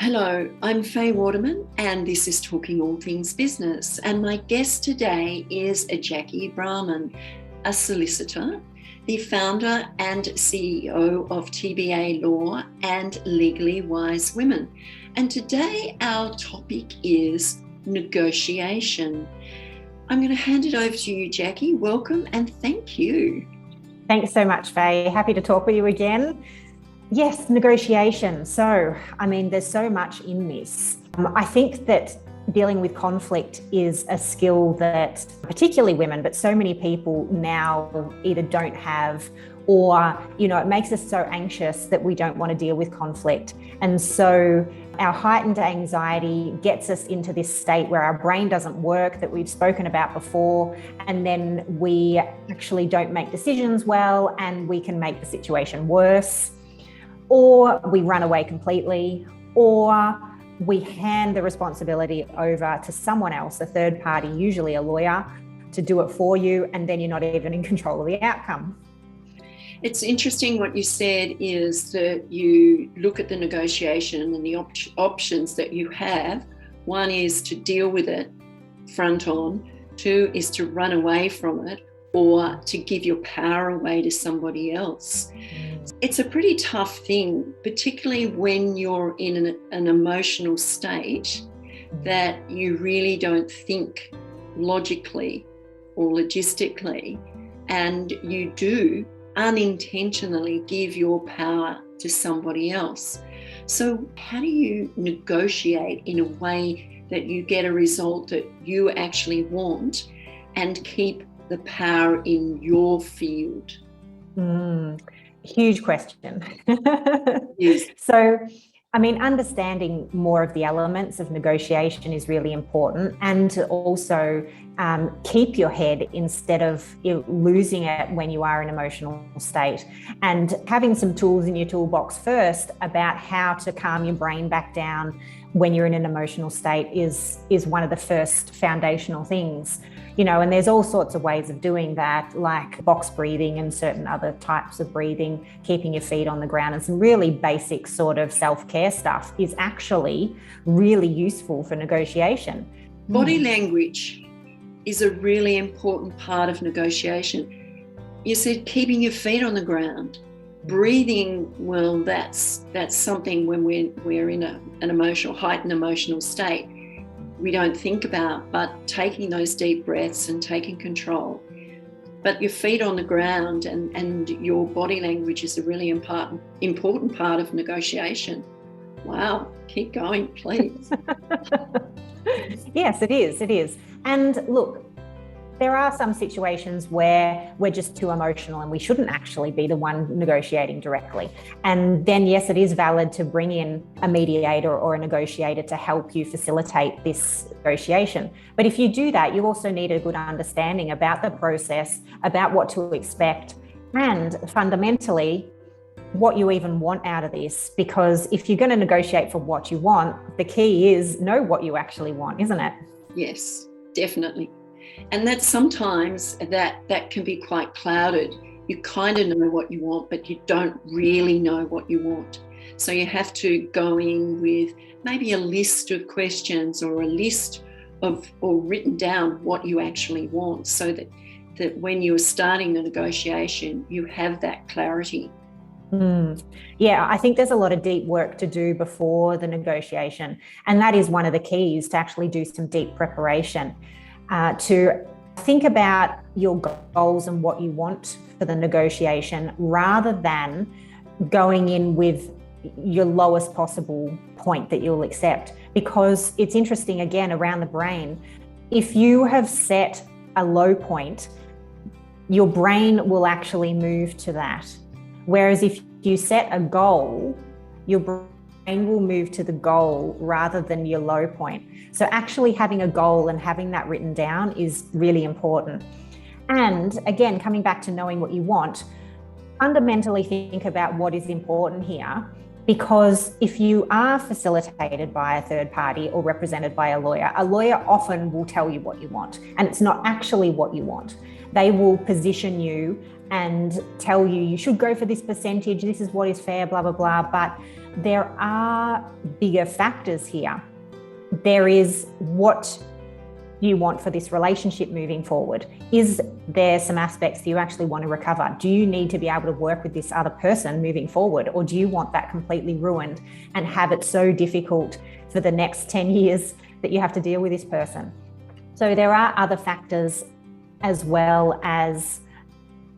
Hello, I'm Faye Waterman and this is Talking All Things Business. And my guest today is Jacqui Brauman, a solicitor, the founder and CEO of TBA Law and Legally Wise Women. And today our topic is negotiation. I'm going to hand it over to you, Jacqui. Welcome and thank you. Thanks so much, Faye. Happy to talk with you again. Yes, negotiation. So, there's so much in this. I think that dealing with conflict is a skill that particularly women, but so many people now either don't have or, it makes us so anxious that we don't want to deal with conflict. And so our heightened anxiety gets us into this state where our brain doesn't work, that we've spoken about before, and then we actually don't make decisions well, and we can make the situation worse. Or we run away completely, or we hand the responsibility over to someone else, a third party, usually a lawyer, to do it for you, and then you're not even in control of the outcome. It's interesting what you said is that you look at the negotiation and the options that you have. One is to deal with it front on, two is to run away from it, or to give your power away to somebody else. It's a pretty tough thing, particularly when you're in an emotional state that you really don't think logically or logistically, and you do unintentionally give your power to somebody else. So how do you negotiate in a way that you get a result that you actually want and keep the power in your field? Huge question. Yes. So, understanding more of the elements of negotiation is really important, and to also keep your head instead of losing it when you are in an emotional state, and having some tools in your toolbox first about how to calm your brain back down when you're in an emotional state is one of the first foundational things. And there's all sorts of ways of doing that, like box breathing and certain other types of breathing, keeping your feet on the ground, and some really basic sort of self-care stuff is actually really useful for negotiation. Body language is a really important part of negotiation. You said keeping your feet on the ground. Breathing, well, that's something when we're in an heightened emotional state, we don't think about, but taking those deep breaths and taking control. But your feet on the ground and your body language is a really important part of negotiation. Wow, keep going, please. Yes, it is. And look, there are some situations where we're just too emotional and we shouldn't actually be the one negotiating directly. And then, yes, it is valid to bring in a mediator or a negotiator to help you facilitate this negotiation. But if you do that, you also need a good understanding about the process, about what to expect, and fundamentally, what you even want out of this. Because if you're going to negotiate for what you want, the key is know what you actually want, isn't it? Yes, definitely. And that sometimes that can be quite clouded. You kind of know what you want, but you don't really know what you want. So you have to go in with maybe a list of questions or a list or written down what you actually want, so that when you're starting the negotiation, you have that clarity. Yeah, I think there's a lot of deep work to do before the negotiation. And that is one of the keys, to actually do some deep preparation. To think about your goals and what you want for the negotiation, rather than going in with your lowest possible point that you'll accept. Because it's interesting, again, around the brain, if you have set a low point, your brain will actually move to that. Whereas if you set a goal, your brain will move to the goal rather than your low point. So actually having a goal and having that written down is really important. And again, coming back to knowing what you want, fundamentally think about what is important here. Because if you are facilitated by a third party or represented by a lawyer often will tell you what you want, and it's not actually what you want. They will position you and tell you, you should go for this percentage, this is what is fair, blah, blah, blah. But there are bigger factors here. There is what you want for this relationship moving forward. Is there some aspects that you actually want to recover? Do you need to be able to work with this other person moving forward? Or do you want that completely ruined and have it so difficult for the next 10 years that you have to deal with this person? So there are other factors, as well as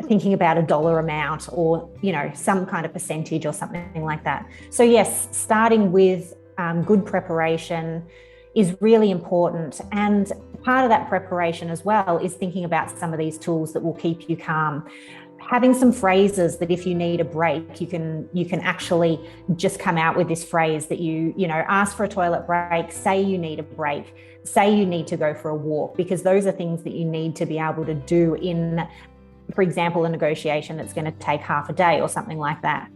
thinking about a dollar amount or, some kind of percentage or something like that. So yes, starting with good preparation is really important. And part of that preparation as well is thinking about some of these tools that will keep you calm. Having some phrases that if you need a break, you can actually just come out with this phrase that you ask for a toilet break, say you need a break, say you need to go for a walk, because those are things that you need to be able to do in, for example, a negotiation that's going to take half a day or something like that.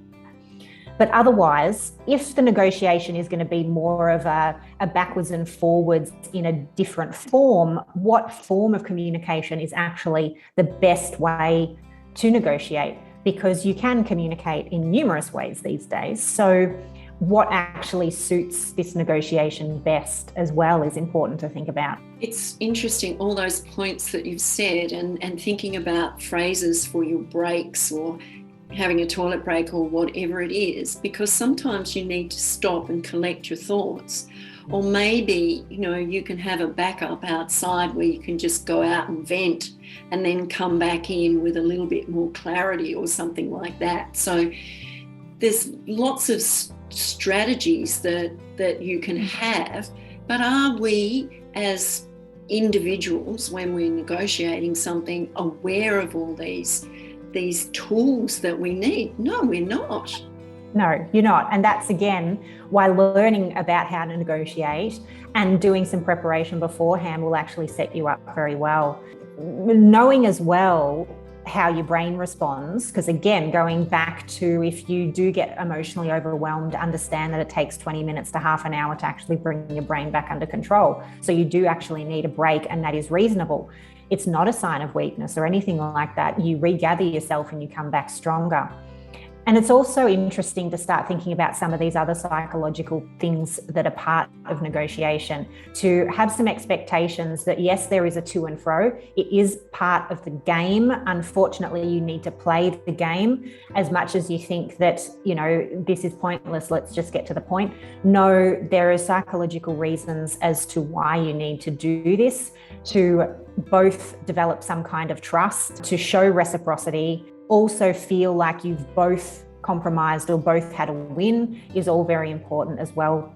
But otherwise, if the negotiation is going to be more of a backwards and forwards in a different form, what form of communication is actually the best way to negotiate? Because you can communicate in numerous ways these days. So what actually suits this negotiation best as well is important to think about. It's interesting, all those points that you've said, and thinking about phrases for your breaks or having a toilet break or whatever it is, because sometimes you need to stop and collect your thoughts. Or maybe, you can have a backup outside where you can just go out and vent and then come back in with a little bit more clarity or something like that. So there's lots of strategies that you can have, but are we as individuals, when we're negotiating something, aware of all these tools that we need? No, we're not. No, you're not. And that's, again, why learning about how to negotiate and doing some preparation beforehand will actually set you up very well. Knowing as well how your brain responds, because again, going back to, if you do get emotionally overwhelmed, understand that it takes 20 minutes to half an hour to actually bring your brain back under control. So you do actually need a break, and that is reasonable. It's not a sign of weakness or anything like that. You regather yourself and you come back stronger. And it's also interesting to start thinking about some of these other psychological things that are part of negotiation, to have some expectations that, yes, there is a to and fro. It is part of the game. Unfortunately, you need to play the game as much as you think that, this is pointless, let's just get to the point. No, there are psychological reasons as to why you need to do this, to both develop some kind of trust, to show reciprocity, also feel like you've both compromised or both had a win is all very important as well.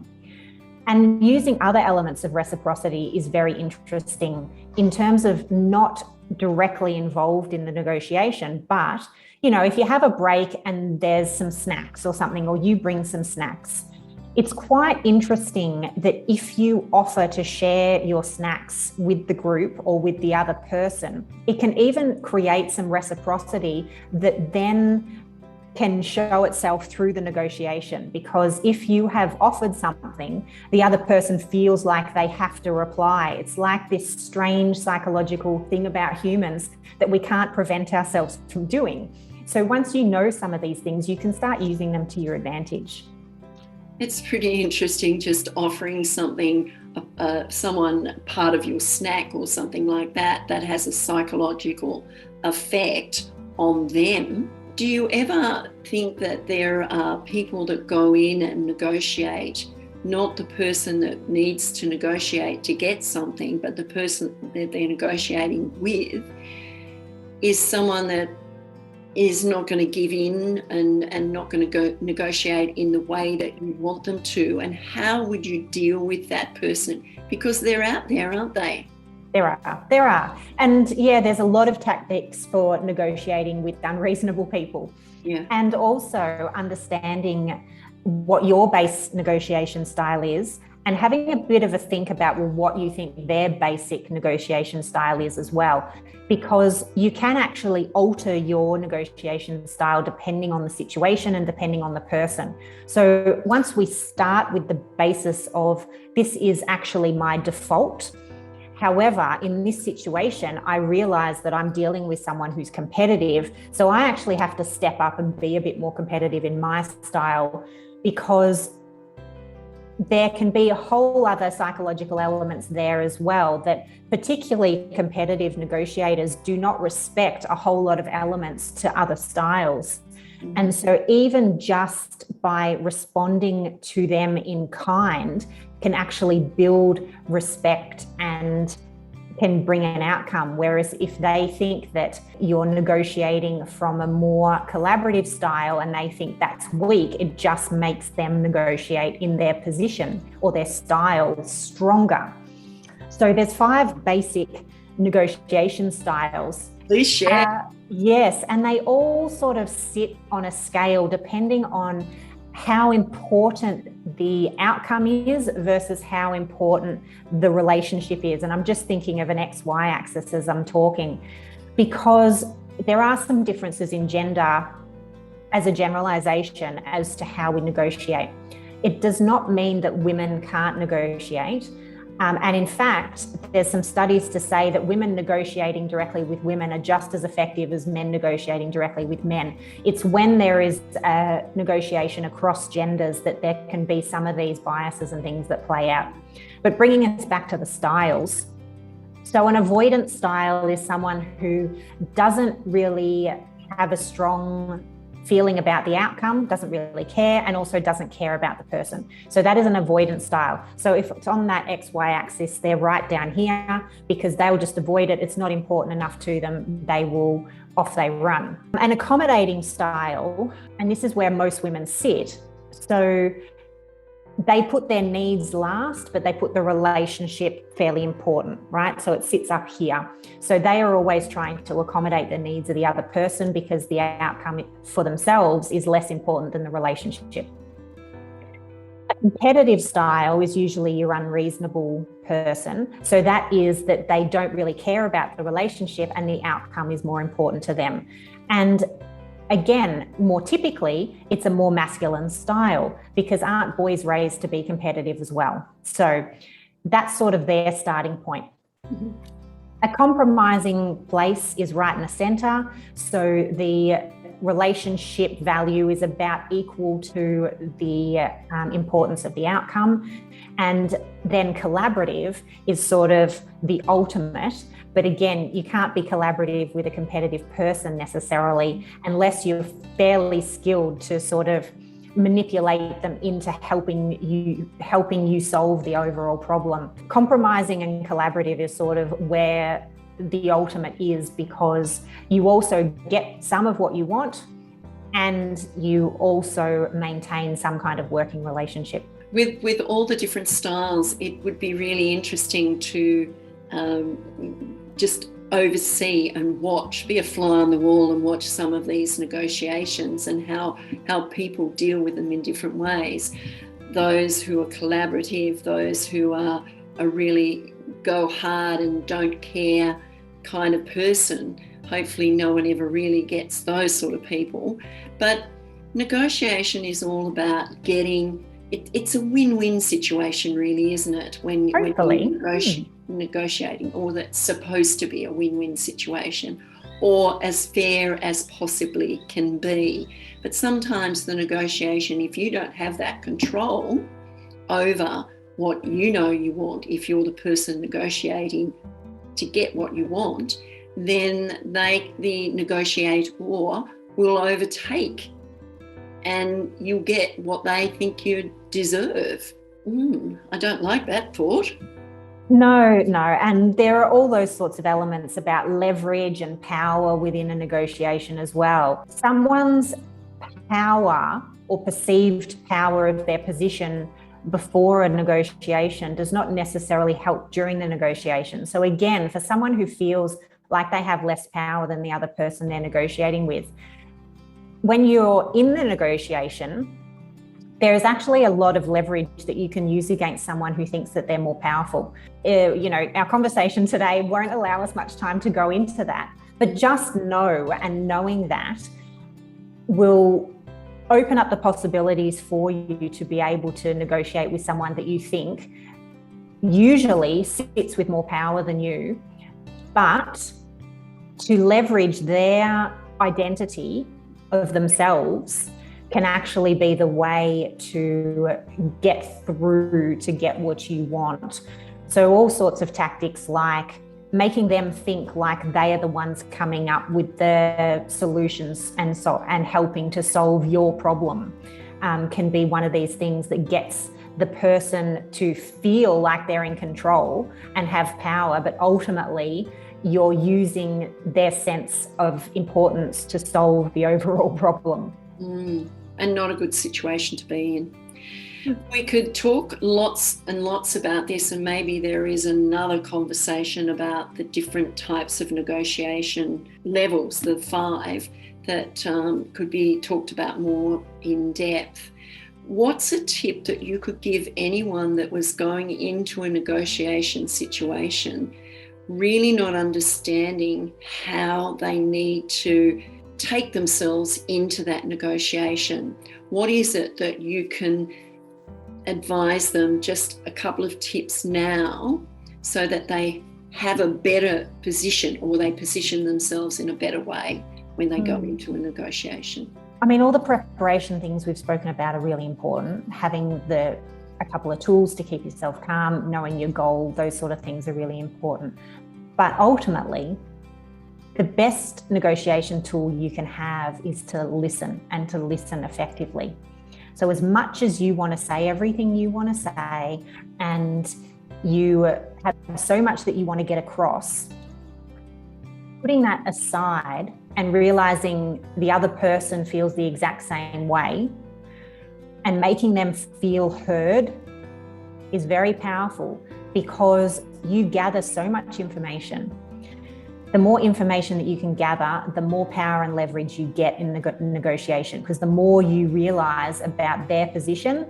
And using other elements of reciprocity is very interesting in terms of not directly involved in the negotiation, but, if you have a break and there's some snacks or something, or you bring some snacks, it's quite interesting that if you offer to share your snacks with the group or with the other person, it can even create some reciprocity that then can show itself through the negotiation. Because if you have offered something, the other person feels like they have to reply. It's like this strange psychological thing about humans that we can't prevent ourselves from doing. So once you know some of these things, you can start using them to your advantage. It's pretty interesting, just offering something, someone part of your snack or something like that has a psychological effect on them. Do you ever think that there are people that go in and negotiate, not the person that needs to negotiate to get something, but the person that they're negotiating with is someone that is not going to give in and not going to go negotiate in the way that you want them to? And how would you deal with that person? Because they're out there, aren't they? There are. And yeah, there's a lot of tactics for negotiating with unreasonable people. Yeah. And also understanding what your base negotiation style is, and having a bit of a think about what you think their basic negotiation style is as well, because you can actually alter your negotiation style depending on the situation and depending on the person. So once we start with the basis of this is actually my default, However, in this situation, I realize that I'm dealing with someone who's competitive. So I actually have to step up and be a bit more competitive in my style, because there can be a whole other psychological elements there as well, that particularly competitive negotiators do not respect a whole lot of elements to other styles. And so even just by responding to them in kind can actually build respect and can bring an outcome. Whereas if they think that you're negotiating from a more collaborative style and they think that's weak, it just makes them negotiate in their position or their style stronger. So there's 5 basic negotiation styles. Please share. Yes, and they all sort of sit on a scale depending on how important the outcome is versus how important the relationship is. And I'm just thinking of an XY axis as I'm talking, because there are some differences in gender as a generalization as to how we negotiate. It does not mean that women can't negotiate. And in fact, there's some studies to say that women negotiating directly with women are just as effective as men negotiating directly with men. It's when there is a negotiation across genders that there can be some of these biases and things that play out. But bringing us back to the styles. So an avoidant style is someone who doesn't really have a strong feeling about the outcome, doesn't really care, and also doesn't care about the person. So that is an avoidant style. So if it's on that XY axis, they're right down here because they'll just avoid it. It's not important enough to them. Off they run. An accommodating style, and this is where most women sit. So they put their needs last, but they put the relationship fairly important, right? So it sits up here. So they are always trying to accommodate the needs of the other person because the outcome for themselves is less important than the relationship. A competitive style is usually your unreasonable person. So that is that they don't really care about the relationship and the outcome is more important to them. And again, more typically, it's a more masculine style because aren't boys raised to be competitive as well? So that's sort of their starting point. Mm-hmm. A compromising place is right in the center. So the relationship value is about equal to the importance of the outcome. And then collaborative is sort of the ultimate. But again, you can't be collaborative with a competitive person necessarily unless you're fairly skilled to sort of manipulate them into helping you solve the overall problem. Compromising and collaborative is sort of where the ultimate is, because you also get some of what you want and you also maintain some kind of working relationship. With all the different styles, it would be really interesting to just oversee and watch, be a fly on the wall and watch some of these negotiations and how people deal with them in different ways. Those who are collaborative, those who are really go hard and don't care kind of person. Hopefully no one ever really gets those sort of people. But negotiation is all about getting, it's a win-win situation really, isn't it? When you're negotiating, or that's supposed to be a win-win situation, or as fair as possibly can be. But sometimes the negotiation, if you don't have that control over what you know you want, if you're the person negotiating to get what you want, then the negotiator will overtake and you'll get what they think you deserve. I don't like that thought. No. And there are all those sorts of elements about leverage and power within a negotiation as well. Someone's power or perceived power of their position before a negotiation does not necessarily help during the negotiation. So again, for someone who feels like they have less power than the other person they're negotiating with, when you're in the negotiation, there is actually a lot of leverage that you can use against someone who thinks that they're more powerful. Our conversation today won't allow us much time to go into that, but just knowing that will open up the possibilities for you to be able to negotiate with someone that you think usually sits with more power than you, but to leverage their identity of themselves can actually be the way to get through to get what you want. So all sorts of tactics like making them think like they are the ones coming up with the solutions and helping to solve your problem can be one of these things that gets the person to feel like they're in control and have power, but ultimately you're using their sense of importance to solve the overall problem. And not a good situation to be in. We could talk lots and lots about this, and maybe there is another conversation about the different types of negotiation levels, the 5, that could be talked about more in depth. What's a tip that you could give anyone that was going into a negotiation situation, really not understanding how they need to take themselves into that negotiation? What is it that you can advise them, just a couple of tips now, so that they have a better position, or they position themselves in a better way when they go into a negotiation? I mean, all the preparation things we've spoken about are really important. Having a couple of tools to keep yourself calm, knowing your goal, those sort of things are really important. But ultimately, the best negotiation tool you can have is to listen, and to listen effectively. So as much as you want to say everything you want to say, and you have so much that you want to get across, putting that aside and realizing the other person feels the exact same way and making them feel heard is very powerful, because you gather so much information. The more information that you can gather, the more power and leverage you get in the negotiation, because the more you realize about their position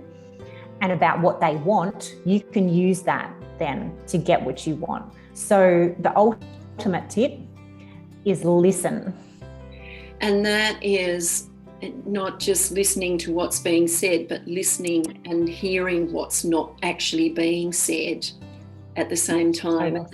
and about what they want, you can use that then to get what you want. So the ultimate tip is listen. And that is not just listening to what's being said, but listening and hearing what's not actually being said at the same time.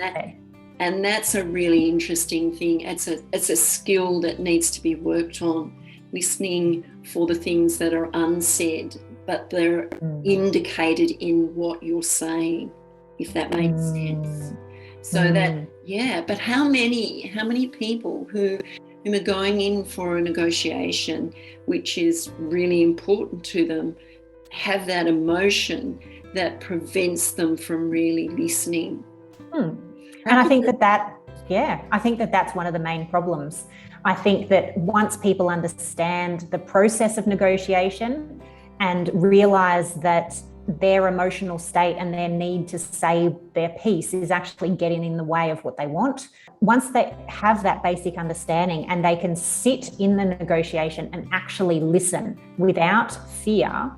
And that's a really interesting thing. It's a skill that needs to be worked on, listening for the things that are unsaid, but they're indicated in what you're saying, if that makes sense. So but how many people who are going in for a negotiation, which is really important to them, have that emotion that prevents them from really listening? And I think that's one of the main problems. I think that once people understand the process of negotiation and realize that their emotional state and their need to say their piece is actually getting in the way of what they want, once they have that basic understanding and they can sit in the negotiation and actually listen without fear,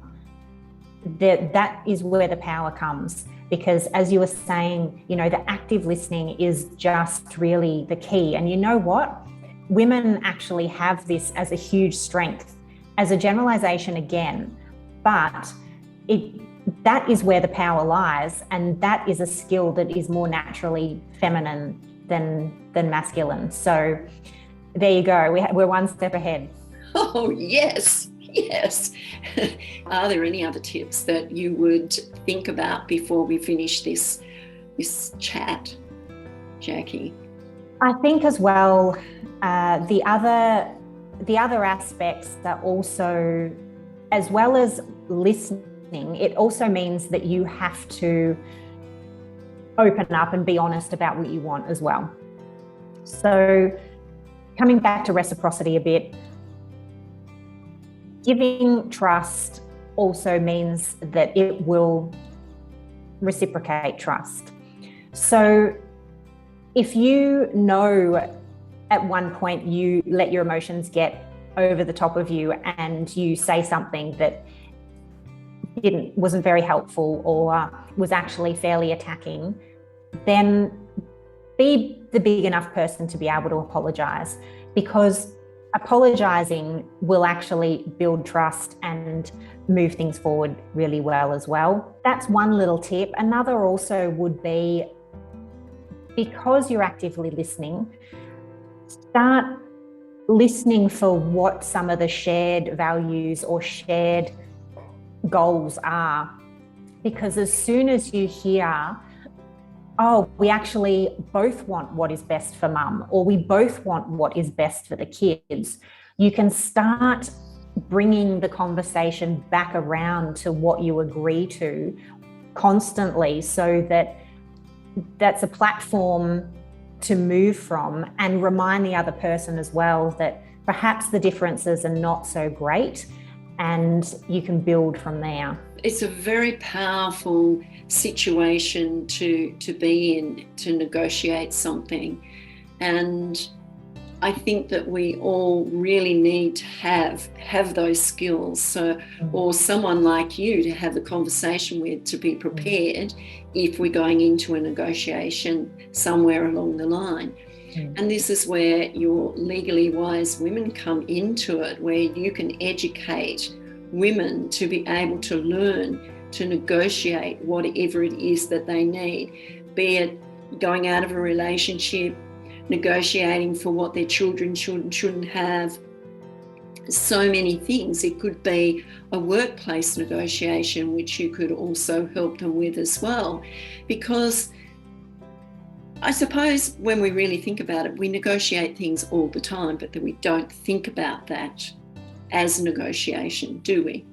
that is where the power comes. Because as you were saying, the active listening is just really the key. And you know what? Women actually have this as a huge strength, as a generalization again, but that is where the power lies. And that is a skill that is more naturally feminine than masculine. So there you go. We're one step ahead. Oh, yes. Yes. Are there any other tips that you would think about before we finish this chat, Jacqui? I think as well, the other aspects are also, as well as listening, it also means that you have to open up and be honest about what you want as well. So coming back to reciprocity a bit, giving trust also means that it will reciprocate trust. So if you know at one point you let your emotions get over the top of you and you say something that wasn't very helpful or was actually fairly attacking, then be the big enough person to be able to apologize, because apologizing will actually build trust and move things forward really well as well. That's one little tip. Another also would be, because you're actively listening, start listening for what some of the shared values or shared goals are. Because as soon as you hear, oh, we actually both want what is best for mum, or we both want what is best for the kids, you can start bringing the conversation back around to what you agree to constantly, so that that's a platform to move from, and remind the other person as well that perhaps the differences are not so great, and you can build from there. It's a very powerful situation to be in, to negotiate something. And I think that we all really need to have those skills. So, or someone like you to have the conversation with, to be prepared if we're going into a negotiation somewhere along the line. And this is where your Legally Wise Women come into it, where you can educate women to be able to learn to negotiate whatever it is that they need, be it going out of a relationship, negotiating for what their children should and shouldn't have. So many things. It could be a workplace negotiation, which you could also help them with as well. Because I suppose when we really think about it, we negotiate things all the time, but that we don't think about that as negotiation, do we?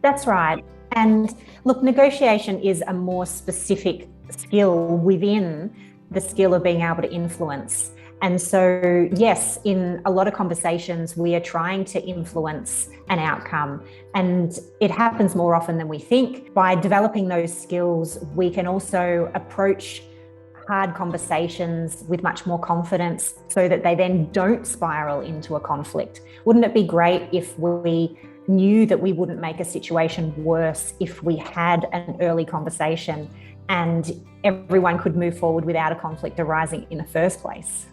That's right. And look, negotiation is a more specific skill within the skill of being able to influence. And so, yes, in a lot of conversations, we are trying to influence an outcome, and it happens more often than we think. By developing those skills, we can also approach hard conversations with much more confidence, so that they then don't spiral into a conflict. Wouldn't it be great if we knew that we wouldn't make a situation worse if we had an early conversation and everyone could move forward without a conflict arising in the first place?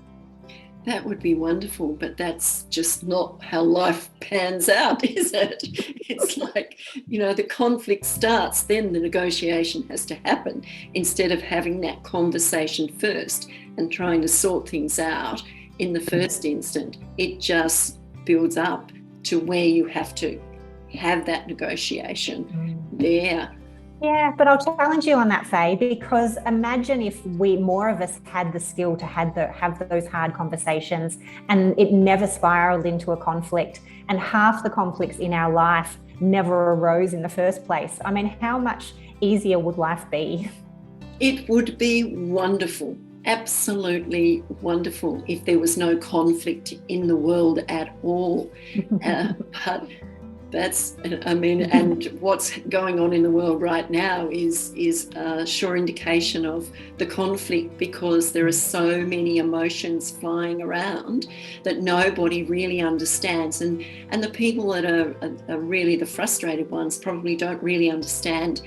That would be wonderful, but that's just not how life pans out, is it? It's like, the conflict starts, then the negotiation has to happen, instead of having that conversation first and trying to sort things out in the first instant. It just builds up to where you have to have that negotiation there. Yeah, but I'll challenge you on that, Faye, because imagine if more of us had the skill to have those hard conversations, and it never spiraled into a conflict, and half the conflicts in our life never arose in the first place. I mean, how much easier would life be? It would be wonderful, absolutely wonderful, if there was no conflict in the world at all. But that's, and what's going on in the world right now is a sure indication of the conflict, because there are so many emotions flying around that nobody really understands. And the people that are really the frustrated ones probably don't really understand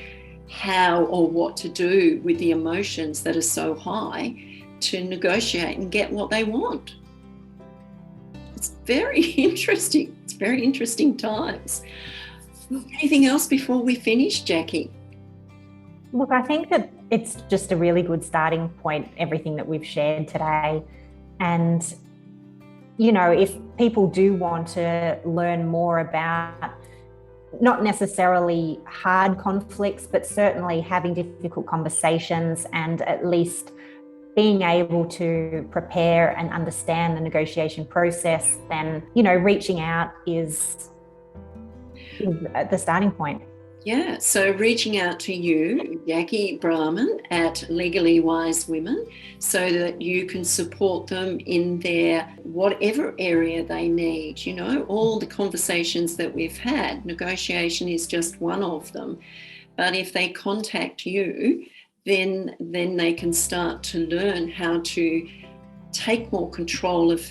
how or what to do with the emotions that are so high to negotiate and get what they want. It's very interesting. It's very interesting times. Anything else before we finish, Jacqui? Look, I think that it's just a really good starting point, everything that we've shared today. And, if people do want to learn more about not necessarily hard conflicts, but certainly having difficult conversations, and at least being able to prepare and understand the negotiation process, then, reaching out is the starting point. Yeah, so reaching out to you, Jacqui Brauman at Legally Wise Women, so that you can support them in their whatever area they need. All the conversations that we've had, negotiation is just one of them. But if they contact you, then they can start to learn how to take more control of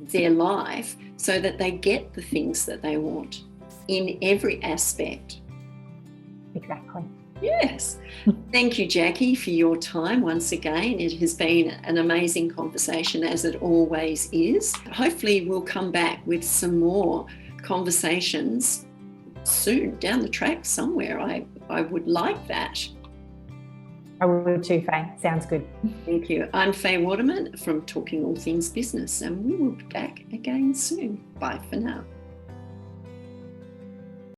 their life, so that they get the things that they want in every aspect. Exactly. Yes. Thank you, Jacqui, for your time once again. It has been an amazing conversation, as it always is. Hopefully we'll come back with some more conversations soon, down the track somewhere. I would like that. I would too, Faye. Sounds good. Thank you. I'm Faye Waterman from Talking All Things Business, and we will be back again soon. Bye for now.